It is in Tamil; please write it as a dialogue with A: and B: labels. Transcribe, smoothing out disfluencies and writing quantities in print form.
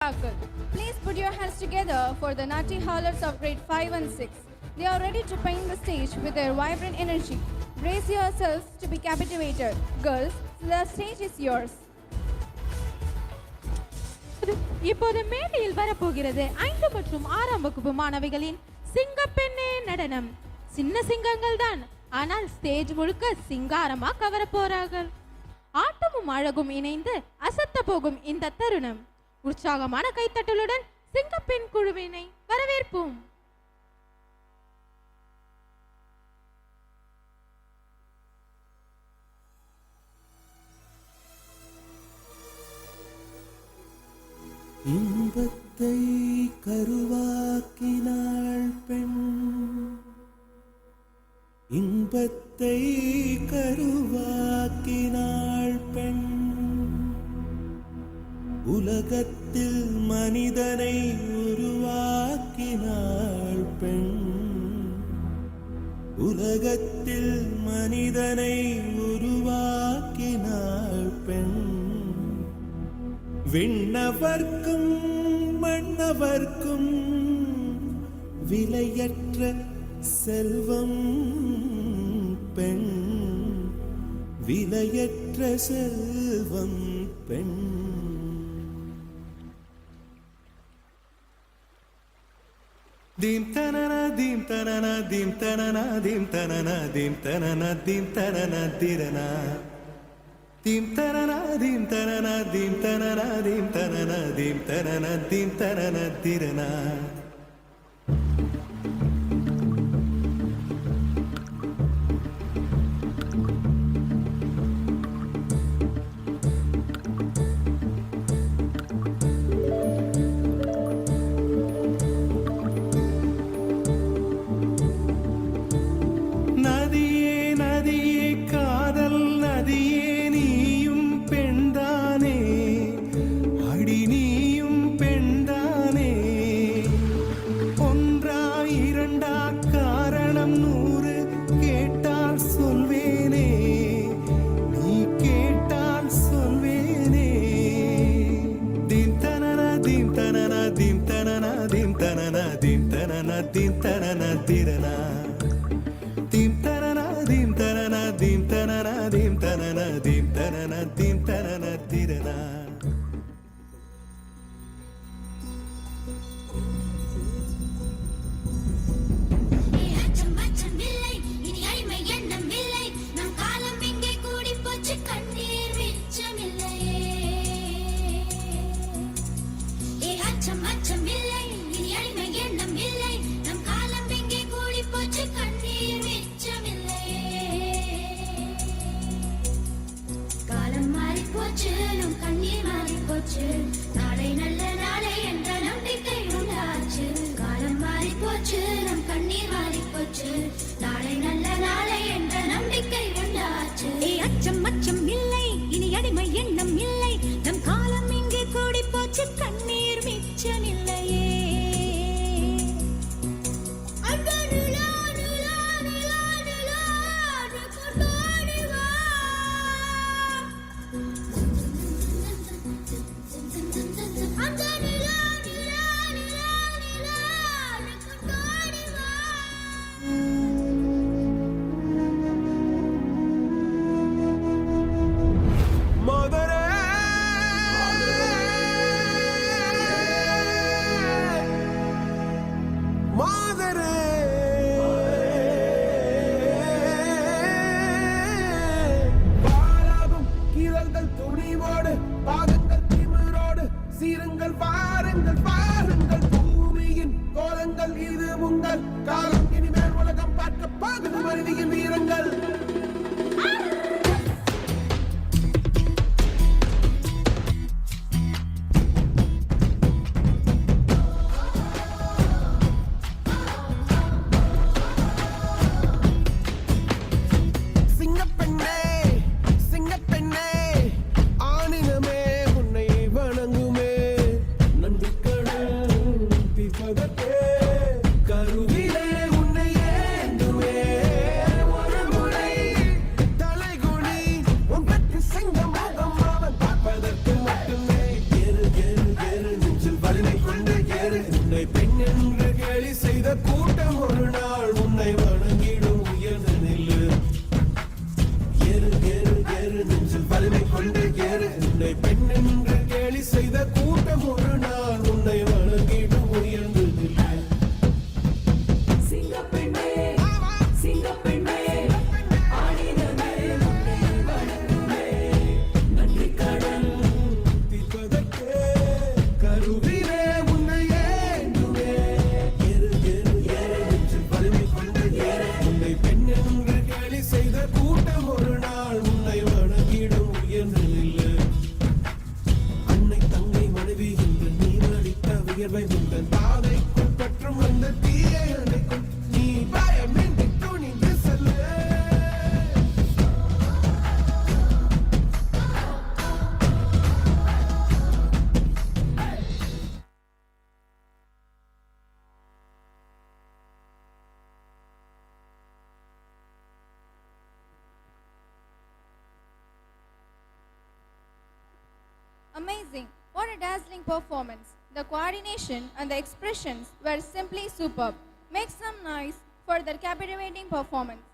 A: Please put your hands together for the Nati Howlers of grade 5 and 6. They are ready to paint the stage with their vibrant energy. Brace yourselves to be captivated. Girls, the stage is yours.
B: இப்போது மேடையில் வரப்போகிறது 5 மற்றும் 6ஆம் வகுப்பு மாணவிகளின் சிங்கப்பெண்ணே நடனம். சின்ன சிங்கங்கள் தான், ஆனால் ஸ்டேஜ் முழுக்க சிங்காரமா கவர போறார்கள். ஆட்டமும் அழகும் இணைந்து அசத்த போகும் இந்த தருணம். உற்சாகமான கைத்தட்டலுடன் சிங்கப்பெண் குழுவினை வரவேற்போம்.
C: இன்பத்தை கருவாக்கினாள் பெண், இன்பத்தை கருவாக்கினாள் பெண், உலகத்தில் மனிதனை உருவாக்கினாள் பெண், உலகத்தில் மனிதனை உருவாக்கினாள் பெண், விண்ணவர்க்கும் மண்ணவர்க்கும் விலையற்ற செல்வம் பெண், விலையற்ற செல்வம் பெண். தீம் தனன தீம் தனன தீம் தனன தீம் தனன தீம் தனன தீம் தனன திரனா தீம் தனன தீம் தனன தீம் தனன தீம் தனன தீம் தனன தீம் தனன திரனா.
D: நாளை நல்ல நாளை என்ற நம்பிக்கை உண்டாச்சு. காலம் மாறி போச்சு, நம் கண்ணீர் மாறி போச்சு. நாளை நல்ல நாளை என்ற நம்பிக்கை உண்டாச்சு. அச்சம் அச்சம் இல்லை, இனி அடிமை எண்ணம் இல்லை. நம் காலம் இங்கே கூடி போச்சு, கண்ணீர் மிச்சமில்லையே.
C: கருவிலே உன்னை ஏந்துவே ஒரு முறை உன்னை பெண் என்று கேலி செய்த கூட்டம் ஒரு நாள் உன்னை வணங்கிடும் உயர்ந்து நில்லு. ஏறு ஏறு ஏறு நெஞ்சில் வலிமை கொண்டு ஏறு. உன்னை பெண் என்று கேலி செய்த கூட்டம் ஒரு நாள் உன்னை வணங்கிடும் உயர்ந்து நில்லு.
E: சிங்கப்பெண்ணே சிங்கப்பெண்ணே ஆடினமே உன்னை வணங்குமே நன்றி கடன்
C: தீர்ப்பதற்கே கருவிலே உன்னை ஏந்துவே. ஏறு ஏறு ஏறு நெஞ்சில் வலிமை கொண்டு ஏறு. உன்னை பெண் என்று கேலி செய்த கூட்டம் ஒரு நாள் உன்னை வணங்கிடும் உயர்ந்து நில்லு. அன்னை தங்கை மனைவி என்று நீ நடித்த வியர்வை உங்கள் பாதைக்குள் பற்றும் அந்த தீயை அணைக்கும். நீ பயமின்றி துணிந்து cell.
A: Amazing! What a dazzling performance! The coordination and the expressions were simply superb. Make some noise for their captivating performance.